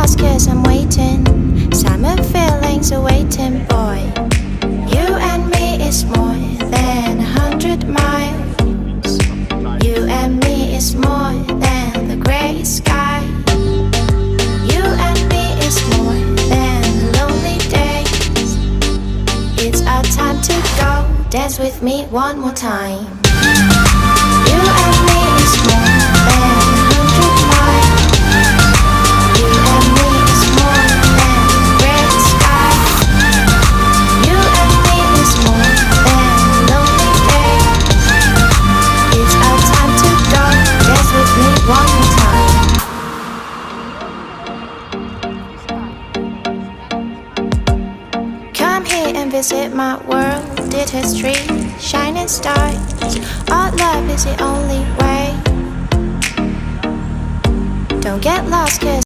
lost 'cause I'm waiting. Summer feelings are waiting, boy. You and me is more than 100 miles. You and me is more than the gray sky. You and me is more than the lonely days. It's our time to go. Dance with me one more time. You and me is more than 100 miles. You and me is more than gray sky. You and me is more than lonely days. It's our time to go. Dance with me one more time. Come here and visit my world. Did history, shining stars. Our love is the only way. Don't get lost 'cause